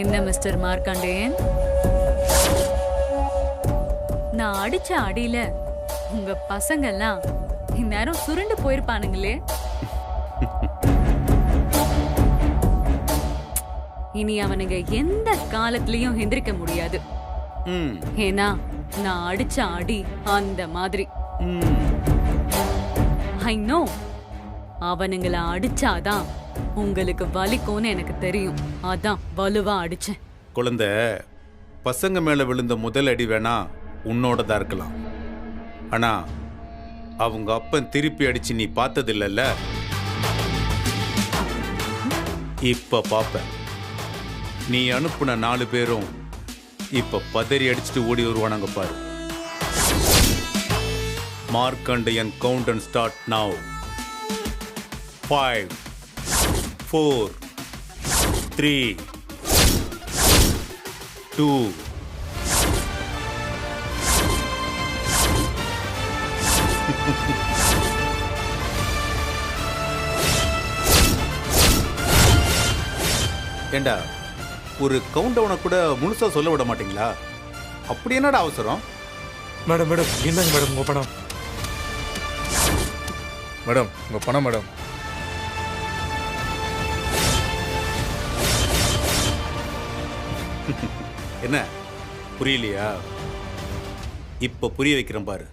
என்ன மிஸ்டர் மார்க்கண்டேயன், நான் அடிச்ச அடியில உங்க பசங்க எல்லாம் இந்நேரம் சுருண்டு போயிருப்பானுங்களே. இனி அவனுங்க எந்த காலத்திலயும் எந்திரிக்க முடியாது. ஏன்னா நான் அடிச்ச அடி அந்த மாதிரி. ஐ நோ, அவனுங்களை அடிச்சாதான் உங்களுக்கு வலிக்கும்னு எனக்கு தெரியும். அதான் வலுவா அடிச்சேன். குழந்தை, பசங்க மேல விழுந்த முதல் அடி வேணா உன்னோடதா இருக்கலாம். ஆனா அவங்க அப்பன் திருப்பி அடிச்சு நீ பார்த்தது இல்லைல்ல. இப்ப பாப்ப. நீ அனுப்புன 4 பேரும் இப்ப பதறி அடிச்சுட்டு ஓடி வருவானாங்க பாரு. Markandeyan count and start now. 5 4 3 2 ஏண்டா, ஒரு கவுண்ட் டவுனை கூட முழுசா சொல்ல விட மாட்டீங்களா? அப்படி என்னடா அவசரம்? மேடம் மேடம் என்னங்க மேடம் உங்க பணம்? மேடம் உங்க பணம் மேடம். என்ன புரியலையா? இப்ப புரிய வைக்கிறேன் பாரு.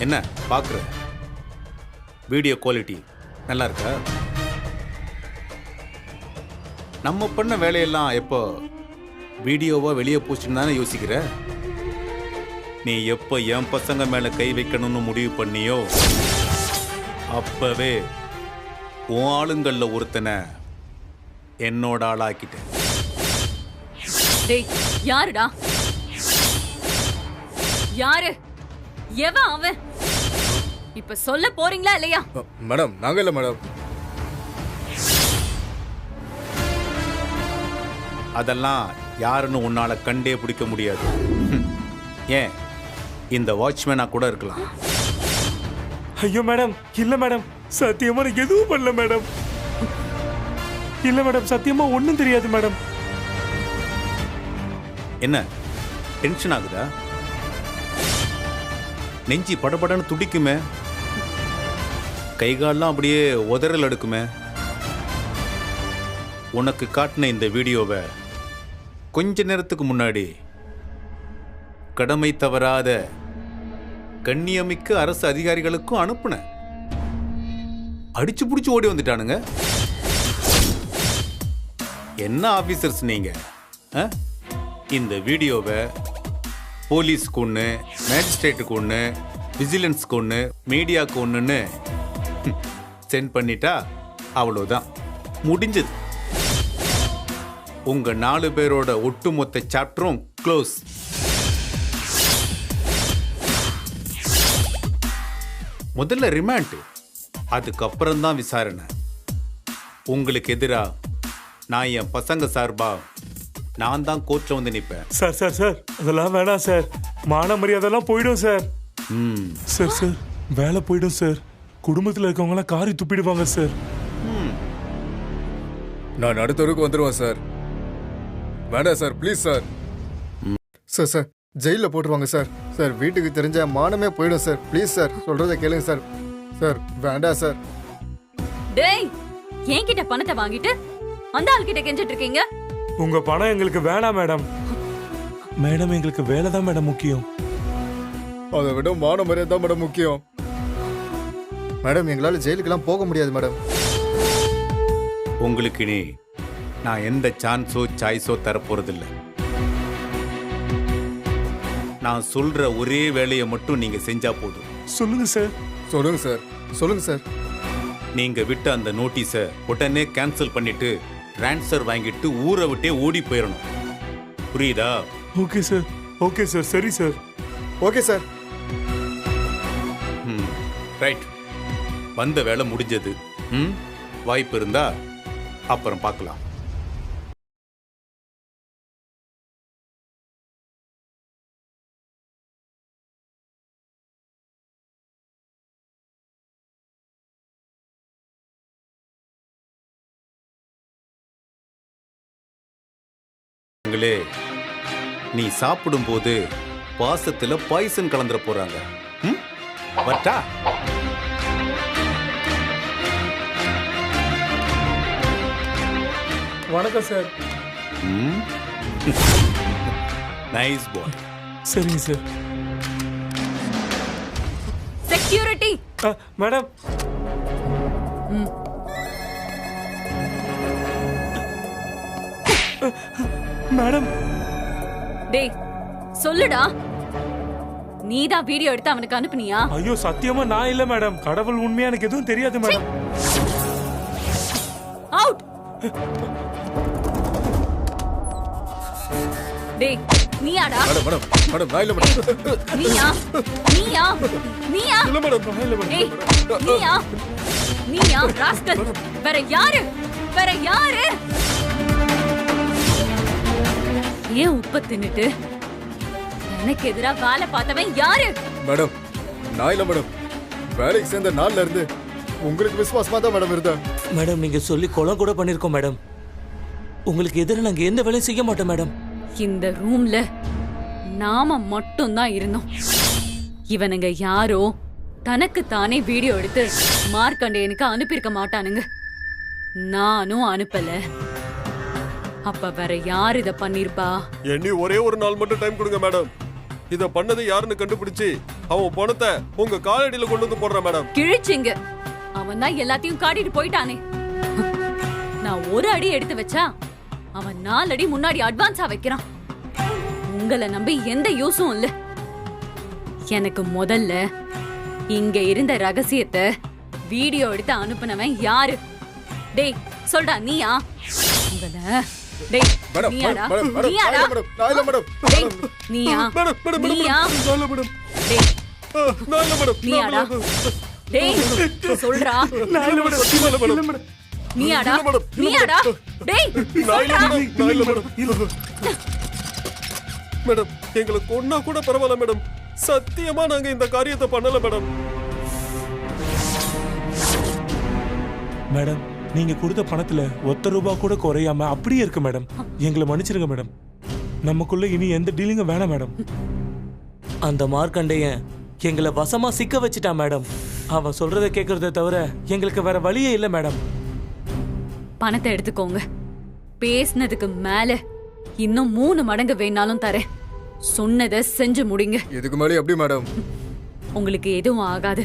என்ன பார்க்குற? வீடியோ குவாலிட்டி நல்லா இருக்கா? நம்ம பண்ண வேலையெல்லாம் எப்போ வீடியோவா வெளியே போச்சுன்னு தானே யோசிக்கிற? நீ எப்போ என் பசங்க மேலே கை வைக்கணும்னு முடிவு பண்ணியோ அப்பவே உன் ஆளுங்களில் ஒருத்தனை என்னோட ஆளாக்கிட்டேன். டேய், யாருடா? யாரு? எவன் அவன்? இப்ப சொல்ல போறீங்களா இல்லையா? மேடம் நாங்க இல்ல மேடம். அதெல்லாம் யாருன்னு உன்னால கண்டே பிடிக்க முடியாது. ஏன், இந்த வாட்ச்மேனா கூட இருக்கலாம். ஐயோ மேடம், இல்ல மேடம், சத்தியமா எனக்கு எதுவும் பண்ணல மேடம். இல்ல மேடம், சத்தியமா ஒண்ணும் தெரியாது மேடம். என்ன டென்ஷன் ஆகுதா? நெஞ்சி படபடன்னு துடிக்குமே, கைகாலெல்லாம் அப்படியே உதறல் எடுக்குமே. உனக்கு காட்டின இந்த வீடியோவை கொஞ்ச நேரத்துக்கு முன்னாடி கடமை தவறாத கண்ணியமிக்க அரசு அதிகாரிகளுக்கும் அனுப்புன. அடிச்சு புடிச்சு ஓடி வந்துட்டானுங்க. என்ன ஆபீசர்ஸ் நீங்க? இந்த வீடியோவை போலீஸ்க்கு ஒன்று, மேஜிஸ்ட்ரேட்டுக்கு ஒன்று, விஜிலன்ஸ்க்கு ஒன்று, மீடியாவுக்கு ஒன்றுன்னு சென்ட் பண்ணிட்டா அவ்வளோதான், முடிஞ்சது. உங்க 4 பேரோட ஒட்டுமொத்த சாப்டரும் க்ளோஸ். முதல்ல ரிமாண்ட், அதுக்கப்புறம் தான் விசாரணை. உங்களுக்கு எதிராக நான் என் பசங்க சார்பா நான் தான் கோர்ட்ல வந்து நிற்பேன். சார் சார் சார் அதெல்லாம் வேணாம் சார். மான மரியாதைலாம் போயிடும் சார். சார் சார் வேலை போயிடும் சார். குடும்பத்தில் இருக்கவங்க எல்லாம் காரி துப்பிடுவாங்க சார். நான் அடுத்தவருக்கு வந்துடுவேன் சார். வேண்டாம் sir, please sir. Sir sir ஜெயிலில் போட்டுருவாங்க சார். சார் வீட்டுக்கு தெரிஞ்ச மானமே போயிடும் சார். ப்ளீஸ் சார், சொல்றதை கேளுங்க சார். சார் வேண்டாம் சார். டேய், என்கிட்ட பணத்தை வாங்கிட்டு அந்த ஆள்கிட்ட கெஞ்சிட்டு இருக்கீங்க. உங்க பணம் எங்களுக்கு வேணாம் மேடம். மேடம் எங்களுக்கு வேலை தான் மேடம் முக்கியம். அதை விட மான மரியாதை தான் மேடம் முக்கியம். மேடம் எங்களால் ஜெயிலுக்கெல்லாம் போக முடியாது மேடம். உங்களுக்கு இனி நான் எந்த சான்ஸோ சாய்ஸோ தரப்போறதில்லை. நான் சொல்ற ஒரே வேலையை மட்டும் நீங்க செஞ்சா போதும். சொல்லுங்க சார். சொல்லுங்க சார். சொல்லுங்க சார். நீங்க விட்ட அந்த நோட்டீஸை உடனே கேன்சல் பண்ணிட்டு ட்ரான்ஸ்ஃபர் வாங்கிட்டு ஊரை விட்டே ஓடி போயிடணும். புரியுதா? ஓகே சார், ஓகே சார், சரி சார். Okay sir. ரைட், வந்த வேலை முடிஞ்சது. வாய்ப்பு இருந்தா அப்புறம் பார்க்கலாம். நீ சாப்பிடும்போது பாசத்துல பாய்சன் கலந்துற போறாங்க. வட்டா வணக்கம் சார். நைஸ் பாய். சரிங்க சார். Security madam. மேடம். டேய் சொல்லுடா, நீதான் வீடியோ எடுத்து அவனுக்கு அனுப்புனியா? ஐயோ சத்தியமா நான் இல்ல மேடம். கடவுள் உண்மையா எனக்கு எதுவும் தெரியாது மேடம். அவுட். டேய் நீயாடா? மேடம் மேடம் மேடம் நான் இல்ல மேடம். நீயா நீயா நீயா? இல்ல மேடம் நான் இல்ல டேய் மேடம். நீயா நீயா ராஸ்கல்? வேற யாரு? வேற யாரு? ஏன் உப்ப தின்னுட்டு எனக்கு எதிரா வேலை பார்த்தவன் யாரு? மேடம் நான் இல்ல மேடம். வேலைக்கு சேர்ந்த நாள்ல இருந்து உங்களுக்கு விசுவாசமா தான் மேடம் இருந்தா. மேடம் நீங்க சொல்லி கொலை கூட பண்ணிருக்கோம் மேடம். உங்களுக்கு எதிர நாங்க எந்த வேலையும் செய்ய மாட்டோம் மேடம். இந்த ரூம்ல நாம மட்டும் தான் இருந்தோம். இவனுங்க யாரோ தனக்கு தானே வீடியோ எடுத்து மார்க்கண்டேயனுக்கு அனுப்பியிருக்க மாட்டானுங்க. நானும் அனுப்பல. அப்ப வேற யார் இத பண்ணிருப்பா? எண்ணி ஒரே ஒரு நாள் மட்டும் டைம் கொடுங்க மேடம். இத பண்ணது யாருன்னு கண்டுபிடிச்சு அவன் பணத்தை உங்க காலடியில கொண்டு வந்து போடுற மேடம். கிழிச்சிங்க. அவன் தான் எல்லாத்தையும் காட்டிட்டு போயிட்டானே. நான் ஒரு அடி எடுத்து வச்சா அவன் 4 அடி முன்னாடி அட்வான்ஸா வைக்கிறான். உங்களை நம்பி எந்த யூஸும் இல்ல. எனக்கு முதல்ல இங்க இருந்த ரகசியத்தை வீடியோ எடுத்து அனுப்புனவன் யாரு? டேய் சொல்டா, நீயா? டேய் நீயாடா? நீயாடா? நான் இல்ல மேடம். டேய் நீயா? நீயா? டேய் நான் இல்ல மேடம். நீயாடா? டேய் சொல்றா. நீயாடா? நீயாடா? டேய் சொல்றா. நான் இல்ல மேடம். மேடம் எங்களை கொன்னா கூட பரவாயில்ல மேடம். சத்தியமா நாங்க இந்த காரியத்தை பண்ணல மேடம். மேடம் நீங்க கொடுத்த பணத்துல ₹1 கூட குறையாம அப்படியே இருக்கு மேடம். எங்களை மன்னிச்சிருங்க மேடம். நமக்குள்ள இனி எந்த டீலிங்கும் வேணாம் மேடம். அந்த மார்க்கண்டேயன் எங்களை வசமா சிக்க வச்சிட்டான் மேடம். அவன் சொல்றதை கேட்கறத தவிர எங்களுக்கு வேற வழியே இல்ல மேடம். பணத்தை எடுத்துக்கோங்க. பேசினதுக்கு மேல இன்னும் 3 மடங்கு வேணாலும் தரேன். சொன்னதை செஞ்சு முடிங்க. இதுக்கு மேலே எப்படி மேடம்? உங்களுக்கு எதுவும் ஆகாது.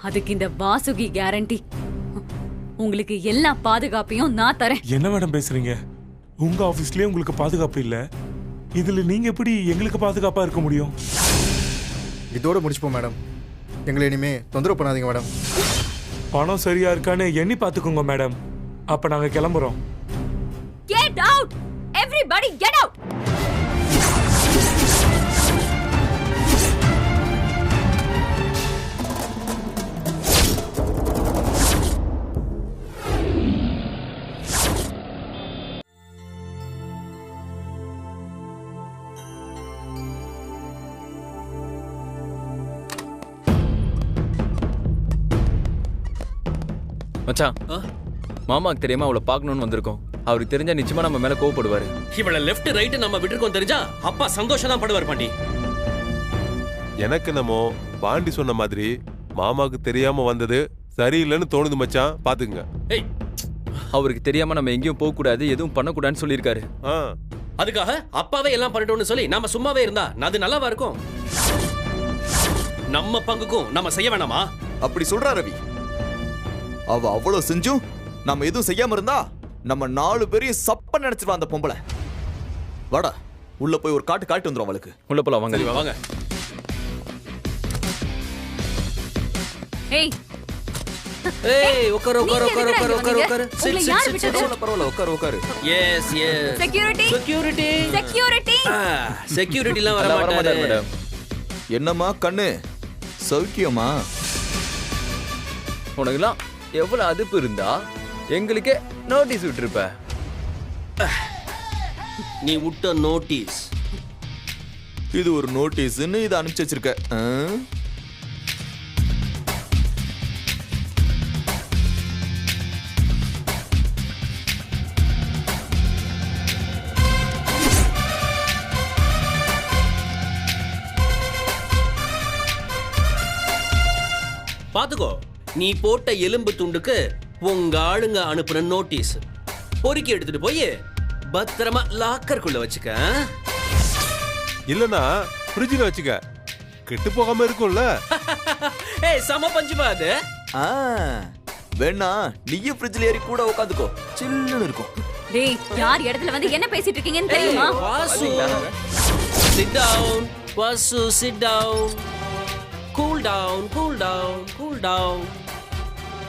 அதுக்கு இந்த வாசுகி கேரண்டி. உங்களுக்கு எல்லா பாதுகாப்பையும் நான் தரேன். என்ன மேடம் பேசுறீங்க? உங்க ஆபீஸ்லயே உங்களுக்கு பாதுகாப்பு இல்ல, இதுல நீங்க எப்படி எங்களுக்கு பாதுகாப்பா இருக்க முடியும்? இதோட முடிச்சுப்போம் மேடம். எங்களை இனிமே தொந்தரவு பண்ணாதீங்க மேடம். பணம் சரியா இருக்கான்னு எண்ணி பாத்துக்கோங்க மேடம். அப்ப நாங்க கிளம்புறோம். Get out! Everybody get out! மச்சான், மாமாக்கு தெரியாம அவளை பார்க்கணும்னு வந்திருக்கோம். அவருக்கு தெரிஞ்சா நிச்சயமா நம்ம மேல கோவப்படுவாரு. இவளை லெஃப்ட் ரைட் நம்ம விட்டுருக்கோம் தெரிஞ்சா அப்பா சந்தோஷம் தான் படுவார் பாண்டி. எனக்கு நம்ம பாண்டி சொன்ன மாதிரி மாமாக்கு தெரியாம வந்தது சரியில்லைன்னு தோணுது மச்சான். பாத்துங்க. ஏய், அவருக்கு தெரியாம நம்ம எங்கேயும் போக கூடாது, எதுவும் பண்ணக்கூடாதுன்னு சொல்லியிருக்காரு. அதுக்காக அப்பாவே எல்லாம் பண்ணட்டும்னு சொல்லி நாம சும்மாவே இருந்தா அது நல்லாவா இருக்கும்? நம்ம பங்குக்கும் நம்ம செய்ய வேணாமா? அப்படி சொல்றா ரவி. அவ அவ்வளவு செஞ்சும் நம்ம எதுவும் செய்யாம இருந்தா நம்ம 4 பேரையும் சப்ப நினைச்சிருவா அந்த பொம்பளை. வாடா உள்ள போய் ஒரு காட்டு வந்துரும் அவளுக்கு. உள்ள போலாம் வாங்க. வாங்க. ஏய் ஏய் உட்காரு உட்காரு உட்காரு உட்காரு உட்காரு உட்காரு உங்களை யார் விட்டது? பரவாயில்ல உட்காரு உட்காரு. Yes yes security security security செக்யூரிட்டிலாம் வர வர மாட்டாரு மாட்டாரு மேடம். என்னம்மா கண்ணு சௌக்கியமா? உனக்குலாம் எவ்வளவு அதிப்பு இருந்தா எங்களுக்கே நோட்டீஸ் விட்டுருப்ப. நீ விட்ட நோட்டீஸ் இது ஒரு நோட்டீஸ்னு இதை அனுப்பிச்சு வச்சிருக்க. பாத்துக்கோ, நீ போட்ட எலும்பு துண்டுக்கு உங்க ஆளுங்க அனுப்புன நோட்டீஸ் பொறுக்கி எடுத்துட்டு போய் பத்திரமா லாக்கருக்குள்ள வச்சுக்க. இல்லனா ஃப்ரிட்ஜ்ல வச்சுக்க, கெட்டு போகாம இருக்கும்ல. ஏய் சம பஞ்சுமா அது. வேணா நீயும் ஃப்ரிட்ஜ்ல ஏறி கூட உட்காந்துக்கோ, சில்லுன்னு இருக்கும். டேய் யார் இடத்துல வந்து என்ன பேசிட்டு இருக்கீங்கன்னு தெரியுமா? Vasu sit down, Vasu sit down, cool down, cool down, cool down.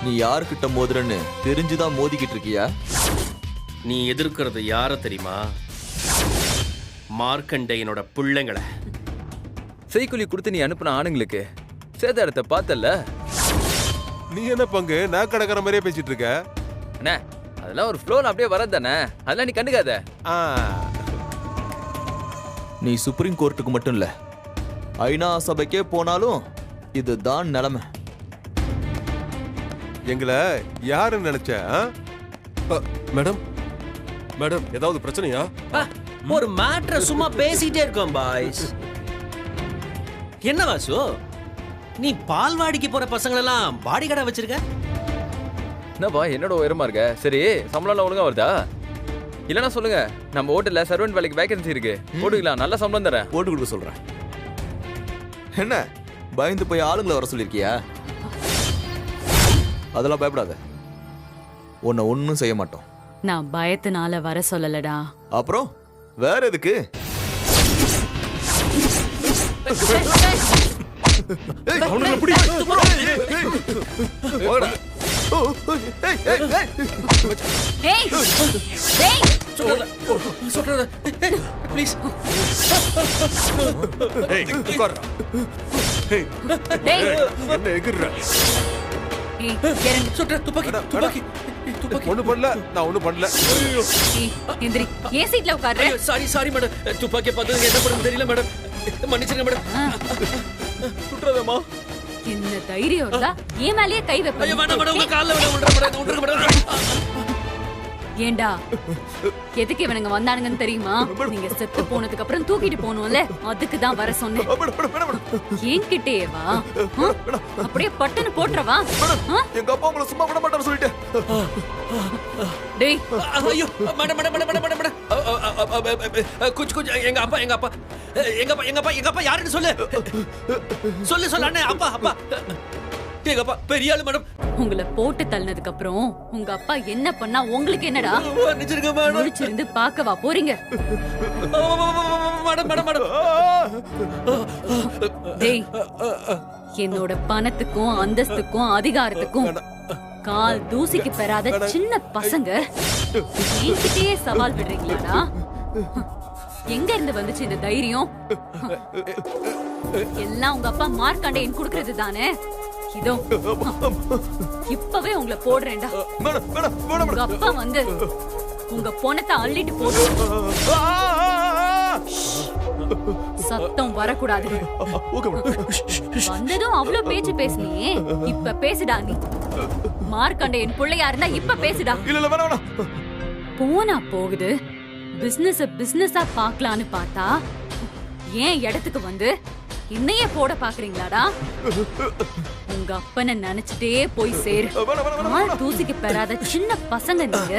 நீ யார்கிட்ட மோதுறன்னு தெரிஞ்சுதான் மோதிக்கிட்டு இருக்கியா? நீ எதிர்க்கிறது யார தெரியுமா? மார்க்கண்டேயனோட பிள்ளைங்களை. செய்குலி கொடுத்து நீ அனுப்புன ஆணுங்களுக்கு சேதாரத்தை பார்த்தல. நீ என்ன பங்கு நான் கடற்கற மாதிரியே பேசிட்டு இருக்க? அண்ணே அதெல்லாம் ஒரு ஃப்ளோல அப்படியே வரது தானே, அதெல்லாம் நீ கண்டுக்காத. நீ சுப்ரீம் கோர்ட்டுக்கு மட்டும் இல்ல, ஐநா சபைக்கே போனாலும் இதுதான் நிலைமை. எங்களை யாருன்னு நினைச்ச? மேடம் மேடம் ஏதாவது பிரச்சனையா? ஒரு மேட்டர் சும்மா பேசிட்டே இருக்கோம் பாய்ஸ். என்ன வாசு, நீ பால்வாடிக்கு போற பசங்களெல்லாம் பாடி கடை வச்சிருக்க? என்னப்பா என்னோட உயரமா இருக்க? சரி சம்பளம் ஒழுங்கா வருதா? இல்லைன்னா சொல்லுங்க, நம்ம ஹோட்டல்ல சர்வெண்ட் வேலைக்கு வேகன்சி இருக்கு, போட்டுக்கலாம், நல்ல சம்பளம் தரேன். போட்டு கொடுக்க சொல்றேன். என்ன பயந்து போய் ஆளுங்களை வர சொல்லிருக்கியா? அதெல்லாம் பயப்படாத, உன்னை ஒன்னும் செய்ய மாட்டோம். நான் பயத்தினால வர சொல்லலடா. அப்புறம் வேற எதுக்கு? ப்ளீஸ் என்ன எகிர்ற? ஒண்ணு பண்ணல, நான் ஒண்ணு பண்ணல. ஏன் சீட்ல உட்கார்ற? சாரி சாரி மேடம், துப்பாக்கி பார்த்தது என்ன பண்ணுறது தெரியல மேடம், மன்னிச்சிருங்க மேடம். சுட்டுறதம்மா. என்ன தைரியம் இருந்தா ஏன் மேலயே கை வைப்ப? ஐயோ மேடம் மேடம், உங்க கால்ல விடுங்க மேடம். ஏண்டா எதுக்கு இவனுங்க வந்தானுங்கன்னு தெரியுமா? நீங்க செத்து போனதுக்கு அப்புறம் தூக்கிட்டு போகணும்ல, அதுக்கு தான் வர சொன்னேன். என்கிட்டயே வா, அப்படியே பட்டுன்னு போட்டுறவா. எங்க அப்பா உங்களை சும்மா விட மாட்டாரு சொல்லிட்டேன். டேய் ஐயோ madam madam madam madam madam, குச் குச், எங்க அப்பா எங்க அப்பா எங்க அப்பா எங்க அப்பா எங்க அப்பா யாருன்னு சொல்லு சொல்லு சொல்லு அண்ணே. அப்பா அப்பா எங்க அப்பா பெரிய ஆளு மேடம். உங்களை போட்டு தள்ளினதுக்கு அப்புறம் உங்க அப்பா என்ன பண்ணா உங்களுக்கு என்னடா? மன்னிச்சிருங்க மேடம். முடிச்சிருந்து பார்க்கவா போறீங்க? Madam madam madam. டேய் என்னோட பணத்துக்கும் அந்தஸ்துக்கும் அதிகாரத்துக்கும் கால் தூசிக்கு பெறாத சின்ன பசங்க என்கிட்டயே சவால் விடுறீங்களாடா? எங்க இருந்து வந்துச்சு இந்த தைரியம்? எல்லாம் உங்க அப்பா மார்க்கண்டேயன் குடுக்கறது தானே. இதோ இப்பவே உங்களை போடுறேன்டா. உங்க அப்பா வந்து உங்க பொணத்தை அள்ளிட்டு போடு. சத்தம் வரக்கூடாது. வந்ததும் அவ்வளவு பேச்சு பேசுனியே, இப்ப பேசுடா. நீ மார்க்கண்டேயன் பிள்ளையா இருந்தா இப்ப பேசுடா. போனா போகுது, பிசினஸா பாக்கலான்னு பார்த்தா ஏன் இடத்துக்கு வந்து இன்னையே போட பாக்குறீங்களாடா? உங்க அப்பனை நினைச்சிட்டே போய் சேரு. தூசிக்கு பெறாத சின்ன பசங்க நீங்க.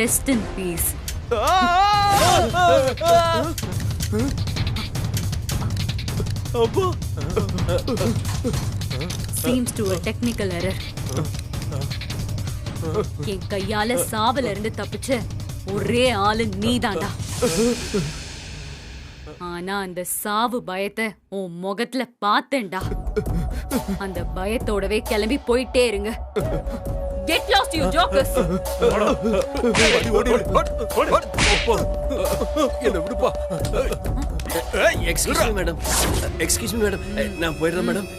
Rest in peace. Seems to a technical error. என் கையால சாவல இருந்து தப்பிச்ச ஒரே ஆளு நீதான்டா. ஆனா அந்த சாவு பயத்தை உன் முகத்துல பார்த்தேன்டா. அந்த பயத்தோடவே கிளம்பி போயிட்டே இருங்க. Get lost, you jokers! என்ன விடுப்பா. Excuse me madam, excuse me madam, நான் போயிடுறேன் மேடம்.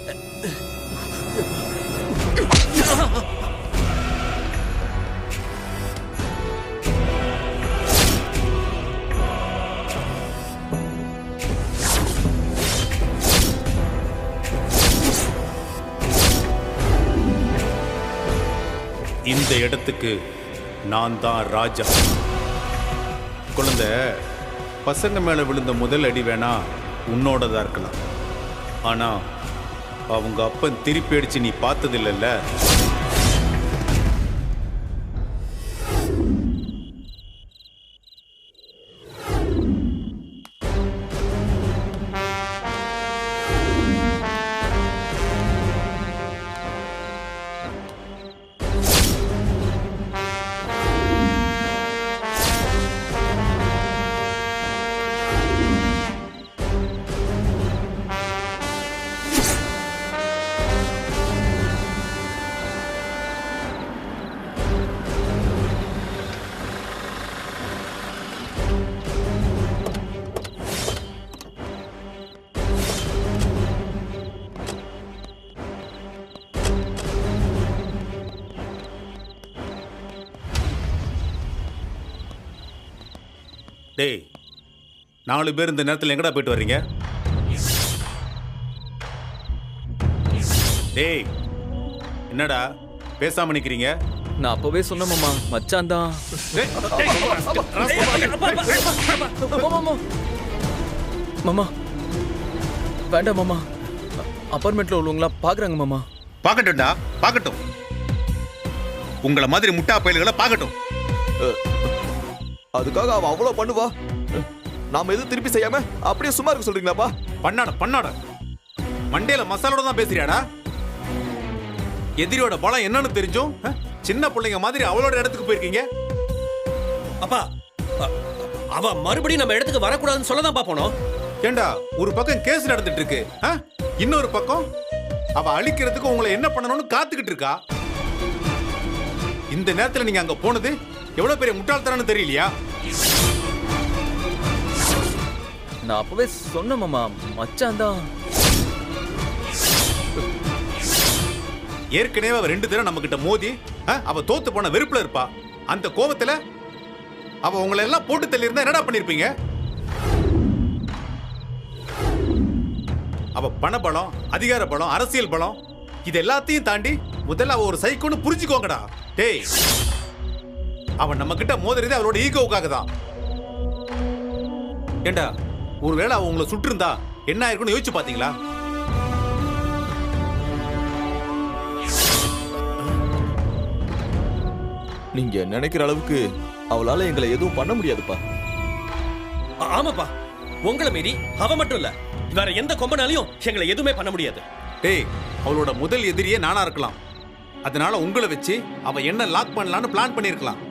இந்த இடத்துக்கு நான் தான் ராஜா. குழந்தை, பசங்க மேல விழுந்த முதல் அடி வேணா உன்னோடதா இருக்கலாம். ஆனா அவங்க அப்பன் திருப்பி அடிச்சு நீ பார்த்ததில்லைல்ல. டேய், 4 பேர் இந்த நேரத்தில் எங்கடா போயிட்டு வர்றீங்க? டேய், என்னடா பேசாம நிக்கிறீங்க? நான் அப்பவே சொன்ன மாமா, மச்சான் தான். மாமா வேண்டாம் மாமா, அப்பார்ட்மெண்ட்ல உள்ளவங்களா பாக்குறாங்க மாமா. பார்க்கட்டும்டா, பார்க்கட்டும். உங்களை மாதிரி முட்டா பயல்களை பார்க்கட்டும். அதுக்காக அவ அவ்வளவு பண்ணுவா, நாம எதுவும் திருப்பி செய்யாம அப்படியே சும்மா இருக்க சொல்றீங்களாப்பா? பண்ணாட மண்டையில மசாலோட தான் பேசுறியாடா? எதிரியோட பலம் என்னன்னு தெரிஞ்சும் சின்ன பிள்ளைங்க மாதிரி அவளோட இடத்துக்கு போயிருக்கீங்க. அப்பா, அவ மறுபடியும் நம்ம இடத்துக்கு வரக்கூடாதுன்னு சொல்லதான் போனோம். ஏண்டா, ஒரு பக்கம் கேஸ் நடந்துட்டு இருக்கு, இன்னொரு பக்கம் அவ அழிக்கிறதுக்கு உங்களை என்ன பண்ணணும்னு காத்துக்கிட்டு இருக்கா. இந்த நேரத்துல நீங்க அங்க போனது எவ்வளவு பெரிய முட்டாள்தனம்னு தெரியலையா? நான் அப்பவே சொன்ன மாமா, மச்சான் தான். ஏற்கனவே அவ 2 தடவை நம்ம கிட்ட மோதி அவ தோத்து போன வெறுப்புல இருப்பா. அந்த கோபத்துல அவ உங்களை எல்லாம் போட்டு தள்ளி இருந்தா என்னடா பண்ணிருப்பீங்க? அவ பண பலம், அதிகார பலம், அரசியல் பலம், இது எல்லாத்தையும் தாண்டி முதல்ல அவ ஒரு சைக்கோன்னு புரிஞ்சுக்கோங்கடா. டேய், அவன் நம்ம கிட்ட மோதுறதே அவளோட ஈகோவுக்காக தான். ஏண்டா, ஒருவேளை அவ உங்களை சுட்டிருந்தா என்ன ஆயிருக்குன்னு யோசிச்சு பாத்தீங்களா? நீங்க நினைக்கிற அளவுக்கு அவளால எங்களை எதுவும் பண்ண முடியாதுப்பா. ஆமாப்பா, உங்களை மீறி அவ மட்டும் இல்ல, வேற எந்த கொம்பனாலையும் எங்களை எதுவுமே பண்ண முடியாது. டேய், அவளோட முதல் எதிரியே நானா இருக்கலாம். அதனால உங்களை வச்சு அவ என்ன லாக் பண்ணலாம்னு பிளான் பண்ணிருக்கலாம்.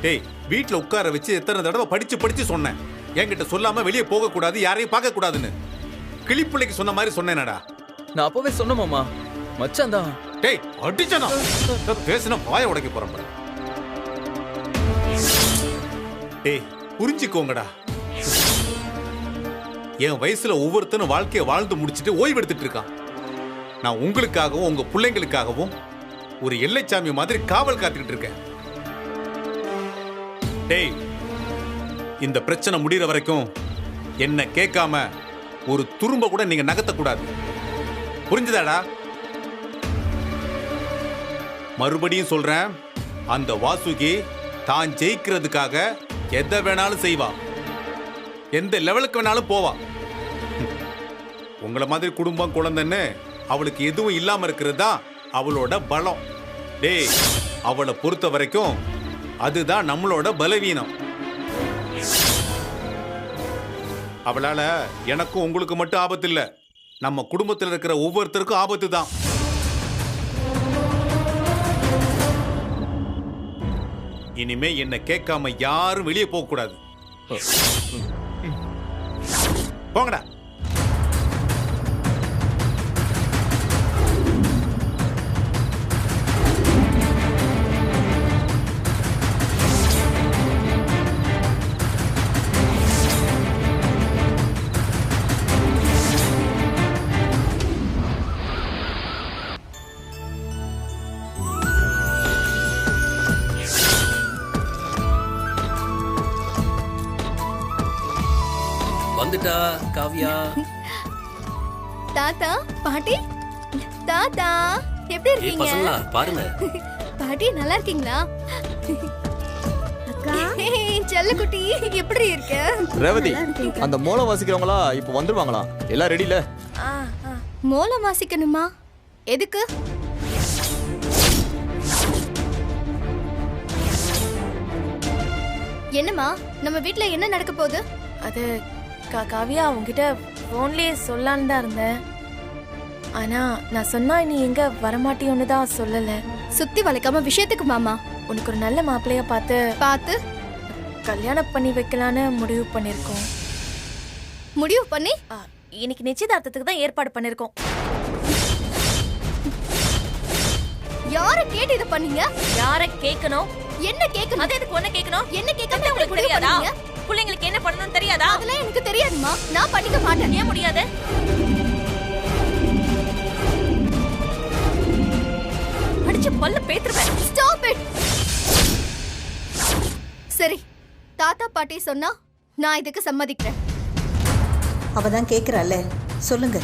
டேய், வீட்டுல உட்கார வச்சு எத்தனை தடவை படிச்சு சொன்னேன், என்கிட்ட சொல்லாம வெளியே போக கூடாது, யாரையும் பார்க்க கூடாதுன்னு. கிளிப்பிள்ளைக்கு சொன்ன மாதிரி சொன்னேனடா. நான் அப்பவே சொன்ன மாமா, மச்சான் தான். டேய், அடிச்சனா பேசின வாயை உடைக்க போறேன். டேய், புரிஞ்சுக்கோங்கடா. என் வயசுல ஒவ்வொருத்தனும் வாழ்க்கையை வாழ்ந்து முடிச்சுட்டு ஓய்வு எடுத்துட்டு இருக்கான். நான் உங்களுக்காகவும் உங்க பிள்ளைங்களுக்காகவும் ஒரு எல்லைச்சாமி மாதிரி காவல் காத்துக்கிட்டு இருக்கேன். டேய், இந்த பிரச்சனை முடிகிற வரைக்கும் என்ன கேட்காம ஒரு துரும்ப கூட நீங்க நகர்த்தக்கூடாது. புரிஞ்சுதாடா? மறுபடியும் சொல்றேன், அந்த வாசுகி தான் ஜெயிக்கிறதுக்காக எதை வேணாலும் செய்வா, எந்த லெவலுக்கு வேணாலும் போவா. உங்களை மாதிரி குடும்பம் குழந்தைன்னு அவளுக்கு எதுவும் இல்லாம இருக்கிறது தான் அவளோட பலம். டேய், அவளை பொறுத்த வரைக்கும் அதுதான் நம்மளோட பலவீனம். அவளால எனக்கும் உங்களுக்கு மட்டும் ஆபத்து இல்ல, நம்ம குடும்பத்தில் இருக்கிற ஒவ்வொருத்தருக்கும் ஆபத்து தான். இனிமே என்ன கேட்காம யாரும் வெளியே போக கூடாது. போங்கடா. வந்துட்டா காவியா. தாத்தா பாட்டி தாத்தா எப்படி இருக்கீங்க? பசங்களா பாருங்க. பாட்டி நல்லா இருக்கீங்களா? அக்கா செல்லக்குட்டி எப்படி இருக்க? ரேவதி, அந்த மோளம் வாசிக்கிறவங்களா இப்போ வந்துருவாங்களா? எல்லாம் ரெடில? மோளம் வாசிக்கணுமா? எதுக்கு? என்னம்மா நம்ம வீட்ல என்ன நடக்க போகுது? அது காவியா உங்ககிட்ட போன்லயே சொல்லலான்னு தான் இருந்தேன். ஆனா நான் சொன்னா நீ எங்க வரமாட்டியோன்னு தான் சொல்லல. சுத்தி வளைக்காம விஷயத்துக்கு மாமா. உனக்கு ஒரு நல்ல மாப்பிள்ளைய பார்த்து கல்யாணம் பண்ணி வைக்கலான்னு முடிவு பண்ணிருக்கோம். முடிவு பண்ணி இன்னைக்கு நிச்சயதார்த்தத்துக்கு தான் ஏற்பாடு பண்ணிருக்கோம். யார கேட்டு இத பண்ணீங்க? யார கேட்கணும்? என்ன கேட்கணும்? அது எதுக்கு ஒண்ணு கேட்கணும்? என்ன கேட்கணும் உங்களுக்கு தெரியாதா? பிள்ளைங்களுக்கு என்ன பண்ணணும்னு தெரியாதா? அதெல்லாம் எனக்கு தெரியாதுமா. நான் பண்ணிக்க மாட்டேன். ஏன் முடியாது? அடிச்சு பல்ல பேத்துறேன். Stop it. சரி, தாத்தா பாட்டி சொன்னா நான் இதுக்கு சம்மதிக்கிறேன். அவ தான் கேக்குறாளே, சொல்லுங்க.